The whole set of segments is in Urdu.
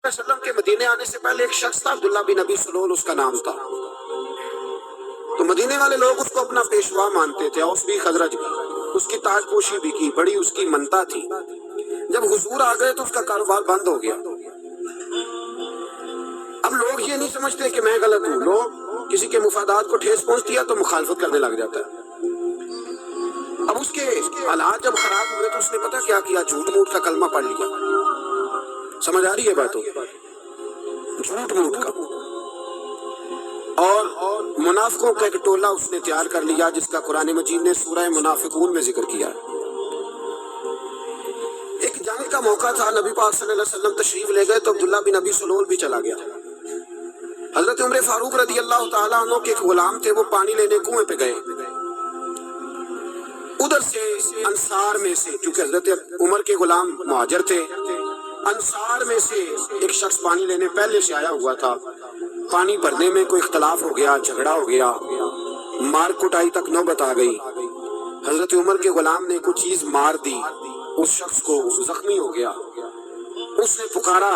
وسلم کے مدینے آنے سے پہلے ایک شخص تھا، عبداللہ بن ابی سلول اس کا نام تھا۔ تو مدینے والے لوگ اس کو اپنا پیشوا مانتے تھے، اوس بھی خزرج بھی، اس کی تاج پوشی بھی کی، بڑی اس کی منتا تھی۔ جب حضور آ گئے تو اس کا کاروبار بند ہو گیا۔ اب لوگ یہ نہیں سمجھتے کہ میں غلط ہوں، لوگ کسی کے مفادات کو ٹھیس پہنچتی ہے تو مخالفت کرنے لگ جاتا ہے۔ اب اس کے حالات جب خراب ہوئے تو اس نے پتہ کیا کیا، جھوٹ موٹ کا کلمہ پڑھ لیا۔ سمجھ آ رہی ہے باتوں؟ جھوٹ موٹ کا، اور منافقوں کا ایک ٹولہ اس نے تیار کر لیا جس کا قرآن مجید نے سورہ منافقون میں ذکر کیا ہے۔ ایک جنگ کا موقع تھا، نبی پاک صلی اللہ علیہ وسلم تشریف لے گئے تو عبداللہ بن ابی سلول بھی چلا گیا۔ حضرت عمر فاروق رضی اللہ تعالیٰ عنہ کے ایک غلام تھے، وہ پانی لینے کنویں پہ گئے۔ ادھر سے انصار میں سے، چونکہ حضرت عمر کے غلام مہاجر تھے، انصار میں سے ایک شخص پانی لینے پہلے سے آیا ہوا تھا۔ پانی بھرنے میں کوئی اختلاف ہو گیا، جھگڑا ہو گیا، مار کٹائی تک نوبت آ گئی۔ حضرت عمر کے غلام نے کوئی چیز مار دی، اس شخص کو زخمی ہو گیا۔ اس نے پکارا،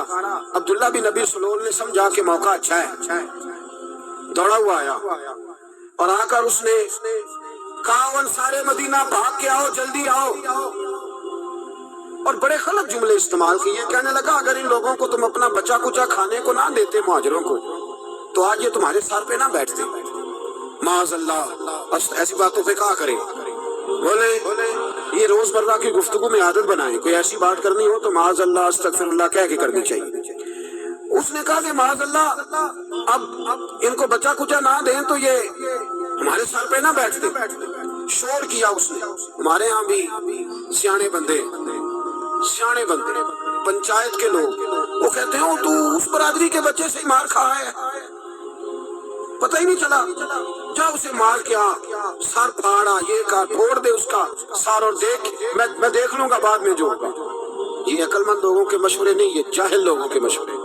عبداللہ بن ابی سلول نے سمجھا کہ موقع اچھا ہے، دوڑا ہوا آیا اور آ کر اس نے کہا، انصارے مدینہ بھاگ کے آؤ، جلدی آؤ، اور بڑے غلط جملے استعمال کیے۔ کہنے لگا، اگر ان لوگوں کو تم اپنا بچا کچا کھانے کو نہ دیتے مہاجروں کو تو آج یہ تمہارے سر پہ نہ بیٹھتے۔ معاذ اللہ، ایسی باتوں پہ کہا کرے، بولے یہ روز مرہ کی گفتگو میں عادت بنائیں، کوئی ایسی بات کرنی ہو تو معاذ اللہ استغفر اللہ کہہ کے کرنی چاہیے۔ اس نے کہا کہ معاذ اللہ اب ان کو بچا کچا نہ دیں تو یہ ہمارے سر پہ نہ بیٹھتے۔ شور کیا اس نے۔ ہمارے ہاں بھی سیانے بندے پنچایت کے لوگ وہ کہتے ہیں، تو اس برادری کے بچے سے مار کھا ہے، پتہ ہی نہیں چلا، جا اسے مار کے آ، سر پھاڑا، یہ کہا توڑ دے اس کا سر، اور دیکھ میں دیکھ لوں گا بعد میں جو ہوگا۔ یہ عقل مند لوگوں کے مشورے نہیں، یہ جاہل لوگوں کے مشورے۔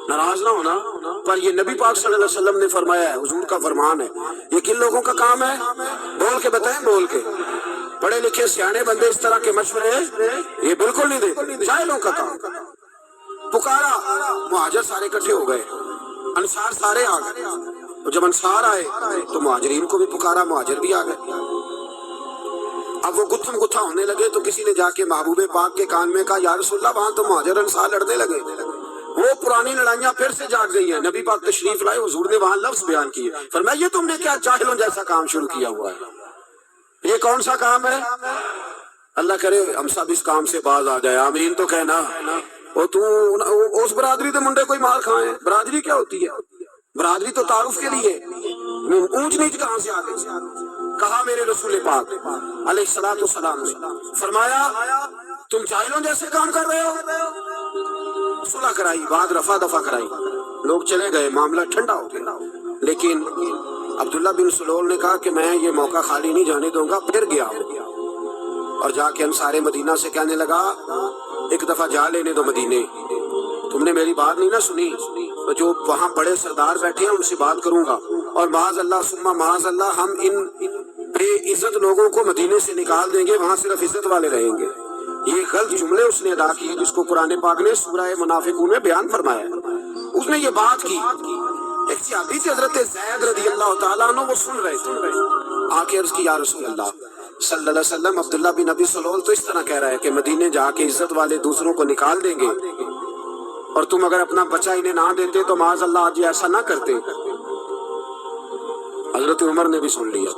ناراض نہ ہونا، پر یہ نبی پاک صلی اللہ علیہ وسلم نے فرمایا ہے، حضور کا فرمان ہے۔ یہ کن لوگوں کا کام ہے؟ بول کے بتائیں، بول کے۔ پڑھے لکھے سیانے بندے اس طرح کے مشورے یہ بالکل نہیں دے، جاہلوں کا کام۔ پکارا، مہاجر سارے اکٹھے ہو گئے، انصار سارے آ گئے، اور جب انصار آئے تو مہاجرین کو بھی پکارا، مہاجر بھی آ گئے۔ اب وہ گتھم گتھا ہونے لگے تو کسی نے جا کے محبوب پاک کے کان میں کہا، یا رسول اللہ وہاں تو مہاجر انصار لڑنے لگے، وہ پرانی لڑائیاں پھر سے جاگ گئی ہیں۔ نبی پاک تشریف لائے، حضور نے وہاں لفظ بیان کیے، فرمایا یہ تم نے کیا جاہلوں جیسا کام شروع کیا ہوا ہے؟ یہ کون سا کام ہے؟ اللہ کرے ہم سب اس کام سے باز آ جائے، آمین تو کہنا۔ اور تو اس برادری دے منڈے کوئی مار کھائے، برادری کیا ہوتی ہے؟ برادری تو تعارف کے لیے، اونچ نیچ کہاں سے آ گئی؟ کہا میرے رسول پاک علیہ الصلوۃ والسلام نے، فرمایا تم جاہلوں جیسے کام کر رہے ہو۔ صلح کرائی، بعد رفع دفع کرائی، لوگ چلے گئے، معاملہ ٹھنڈا ہو گیا۔ لیکن عبداللہ بن سلول نے کہا کہ میں یہ موقع خالی نہیں جانے دوں گا۔ پھر گیا اور جا کے انصار مدینہ سے کہنے لگا، ایک دفعہ جا لینے دو مدینے، تم نے میری بات نہیں نہ سنی، تو جو وہاں بڑے سردار بیٹھے ہیں ان سے بات کروں گا، اور معاذ اللہ ثم معاذ اللہ ہم ان بے عزت لوگوں کو مدینے سے نکال دیں گے، وہاں صرف عزت والے رہیں گے۔ یہ غلط جملے اس نے ادا کیے جس کو قرآن پاک نے سورہ منافقون میں بیان فرمایا ہے۔ اس نے یہ بات کی، ایک صحابی تھے حضرت زید رضی اللہ تعالیٰ عنہ، وہ سن رہے تھے، آ کے عرض کی، یا رسول اللہ صلی اللہ علیہ وسلم عبداللہ بن ابی سلول تو اس طرح کہہ رہا ہے کہ مدینے جا کے عزت والے دوسروں کو نکال دیں گے، اور تم اگر اپنا بچہ انہیں نہ دیتے تو معاذ اللہ آج ایسا نہ کرتے۔ حضرت عمر نے بھی سن لیا،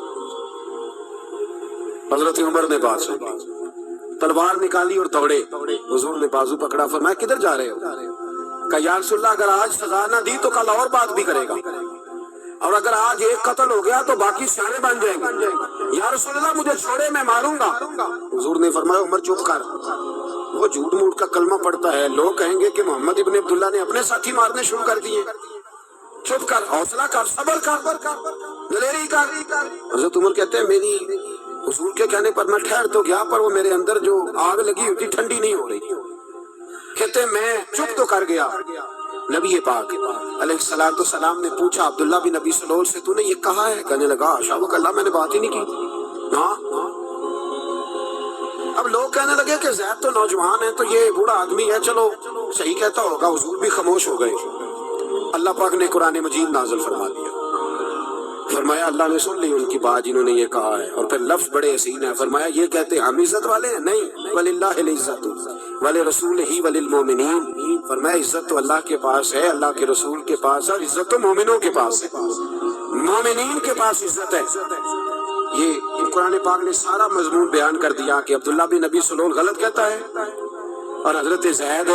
حضرت عمر نے بات سن لی، تلوار نکالی اور دوڑے۔ حضور نے بازو پکڑا، فرمایا کدھر جا رہے ہو؟ کہا یا رسول اللہ اگر آج سزا نہ دی تو کل اور بات بھی کرے گا، اور اگر آج ایک قتل ہو گیا تو باقی سیانے بن جائیں گے۔ یا رسول اللہ مجھے چھوڑے، میں ماروں گا۔ حضور نے فرمایا عمر چپ کر، وہ جھوٹ موٹ کا کلمہ پڑھتا ہے، لوگ کہیں گے کہ محمد ابن عبداللہ نے اپنے ساتھی مارنے شروع کر دیے۔ چپ کر، حوصلہ کر، صبر کر، دلیری کر۔ حضرت عمر کہتے ہیں میری حضور کے کہنے پر میں ٹھہر تو گیا، پر وہ میرے اندر جو آگ لگی ہوئی تھی ٹھنڈی نہیں ہو رہی۔ کہتے ہیں میں چپ تو کر گیا۔ نبی پاک علیہ الصلوۃ والسلام نے پوچھا عبداللہ بن ابی سلول سے، تو نے یہ کہا ہے؟ کہنے لگا حاشا وکلا، میں نے بات ہی نہیں کی۔ ہاں اب لوگ کہنے لگے کہ زید تو نوجوان ہے تو یہ بوڑھا آدمی ہے، چلو صحیح کہتا ہوگا۔ حضور بھی خاموش ہو گئے۔ اللہ پاک نے قرآن مجید نازل فرما دیا، فرمایا اللہ نے سن لی ان کی بات جنہوں نے یہ کہا ہے، اور پھر لفظ بڑے حسین ہیں، فرمایا یہ کہتے ہم عزت والے ہیں؟ نہیں، وَلِلَّهِ الْعِزَّةُ وَلِرَسُولِهِ وَلِلْمُؤْمِنِينَ، فرمایا عزت تو اللہ کے پاس ہے، اللہ کے رسول کے پاس ہے، عزت تو مومنوں کے پاس ہے، مومنین کے پاس عزت ہے۔ یہ قرآن پاک نے سارا مضمون بیان کر دیا کہ عبداللہ بن ابی سلول غلط کہتا ہے اور حضرت زید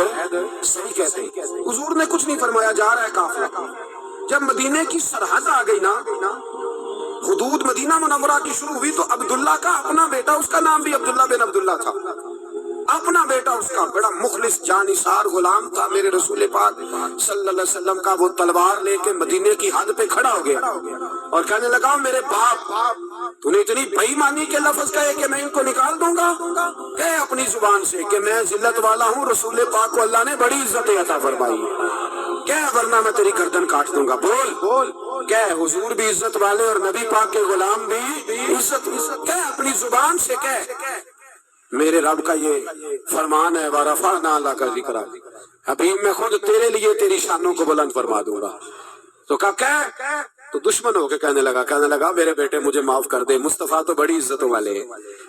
صحیح کہتے ہیں۔ حضور نے کچھ نہیں فرمایا، جا رہا ہے قافلہ۔ جب مدینے کی سرحد آ گئی نا، حدود مدینہ منورہ کی شروع ہوئی، تو عبداللہ کا اپنا بیٹا، اس کا نام بھی عبداللہ بن عبداللہ تھا، اپنا بیٹا اس کا بڑا مخلص جانثار غلام تھا میرے رسول پاک صلی اللہ علیہ وسلم کا، وہ تلوار لے کے مدینے کی حد پہ کھڑا ہو گیا اور کہنے لگا میرے باپ، تو نے اتنی بے ایمانی کے لفظ کہے کہ میں ان کو نکال دوں گا؟ کہے اپنی زبان سے کہ میں ذلت والا ہوں، رسول پاک کو اللہ نے بڑی عزت عطا فرمائی ہے، کہے ورنہ میں تیری گردن کاٹ دوں گا۔ بول کہے حضور بھی عزت والے اور نبی پاک کے غلام بھی عزت، کہے اپنی زبان سے کہے میرے رب کا یہ فرمان ہے وَرَفَعْنَا لَكَ ذِكْرَكَ، حبیب میں خود تیرے لیے تیری شانوں کو بلند فرما دوں گا۔ تو کہا تو دشمن ہو کے کہنے لگا میرے بیٹے مجھے معاف کر دے، مصطفیٰ تو بڑی عزتوں والے ہیں،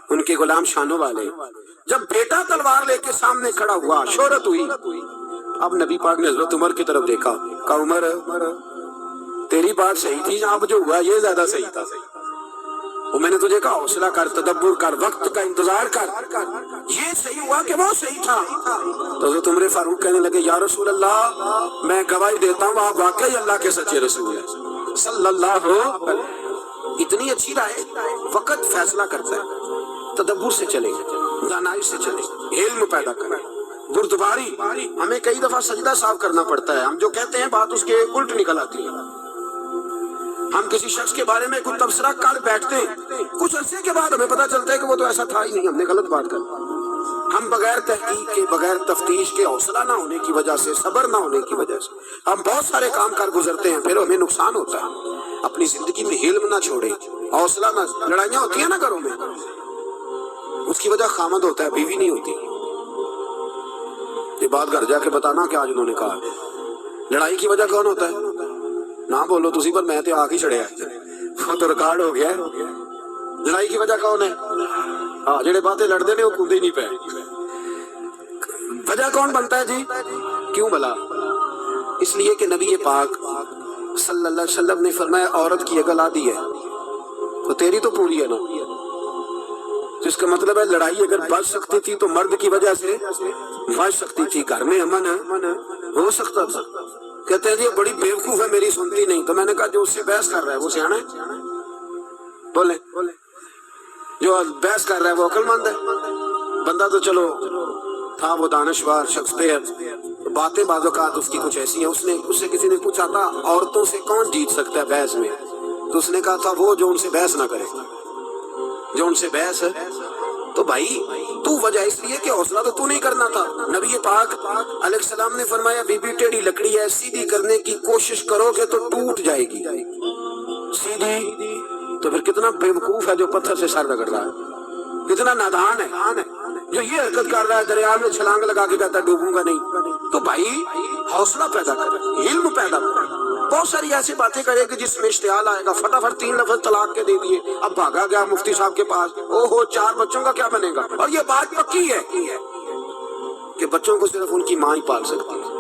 ان کے غلام شانوں والے۔ جب بیٹا تلوار لے کے سامنے کھڑا ہوا، شہرت ہوئی، اب نبی پاک نے حضرت عمر کی طرف دیکھا، کہا عمر تیری بات صحیح تھی، جہاں جو ہوا یہ زیادہ صحیح تھا، وہ میں نے تجھے کہا حوصلہ کر، تدبر کر، وقت کا انتظار کر، یہ صحیح ہوا کہ وہ صحیح تھا۔ تو حضرت عمر فاروق کہنے لگے یا رسول اللہ میں گواہی دیتا ہوں آپ واقعی اللہ کے سچے رسول ہیں صلی اللہ علیہ۔ اتنی اچھی رائے، وقت فیصلہ کرتا ہے، تدبر سے چلے، دانائی سے چلے، علم پیدا کریں، بردباری۔ ہمیں کئی دفعہ سجدہ صاف کرنا پڑتا ہے، ہم جو کہتے ہیں بات اس کے الٹ نکل آتی ہے۔ ہم کسی شخص کے بارے میں کچھ تبصرہ کر بیٹھتے ہیں، کچھ عرصے کے بعد ہمیں پتہ چلتا ہے کہ وہ تو ایسا تھا ہی نہیں، ہم نے غلط بات کر۔ ہم بغیر تحقیق کے، بغیر تفتیش کے، حوصلہ نہ ہونے کی وجہ سے، صبر نہ ہونے کی وجہ سے ہم بہت سارے کام کر گزرتے ہیں، پھر ہمیں نقصان ہوتا ہے۔ اپنی زندگی میں حلم نہ چھوڑے، حوصلہ نہ، لڑائیاں ہوتی ہیں نا گھروں میں، اس کی وجہ خامد ہوتا ہے، بیوی نہیں ہوتی۔ یہ بات گھر جا کے بتانا کہ آج انہوں نے کہا لڑائی کی وجہ کون ہوتا ہے؟ نہ بولو تسی، پر میں تے آ کے چڑھیا، وہ تو ریکارڈ ہو گیا۔ لڑائی کی وجہ کون ہے؟ جڑے باتیں لڑتے ہیں وہ کودے نہیں پے۔ وجہ کون بنتا ہے جی؟ کیوں بلا؟ اس لیے کہ نبی پاک صلی اللہ علیہ وسلم نے فرمایا عورت کی اگل آدھی ہے تو تیری تو پوری ہے نا، جس کا مطلب ہے لڑائی اگر بچ سکتی تھی تو مرد کی وجہ سے بچ سکتی تھی، گھر میں امن ہو سکتا تھا۔ کہتے ہیں جی بڑی بیوقوف ہے میری سنتی نہیں، تو میں نے کہا جو اس سے بحث کر رہا ہے وہ سیانا ہے، بولے جو بحث کر رہا ہے وہ عقل مند ہے۔ بندہ تو چلو تھا وہ دانشور شخص پہ، باتیں بعض اوقات اس کی کچھ ایسی ہیں۔ اس سے کسی نے پوچھا تھا عورتوں سے کون جیت سکتا ہے بحث میں، تو اس نے کہا تھا وہ جو ان سے بحث نہ کرے، جو ان سے بحث ہے۔ تو بھائی تو وجہ اس لیے کہ حوصلہ تو نہیں کرنا تھا۔ نبی پاک علیہ السلام نے فرمایا بی بی ٹیڑھی لکڑی ہے، سیدھی کرنے کی کوشش کرو گے تو ٹوٹ جائے گی، سیدھی تو پھر کتنا بیوقوف ہے جو پتھر سے سر رگڑ رہا ہے، کتنا نادان ہے جو یہ حرکت کر رہا ہے، دریا میں چھلانگ لگا کے کہتا ہے ڈوبوں گا نہیں۔ تو بھائی حوصلہ پیدا کرے، علم پیدا کرے، بہت ساری ایسی باتیں کرے کہ جس میں اشتعال آئے گا، فٹافٹ 3 لفظ طلاق کے دے دیے، اب بھاگا گیا مفتی صاحب کے پاس، او ہو 4 بچوں کا کیا بنے گا؟ اور یہ بات پکی ہے کہ بچوں کو صرف ان کی ماں ہی پال سکتی ہے۔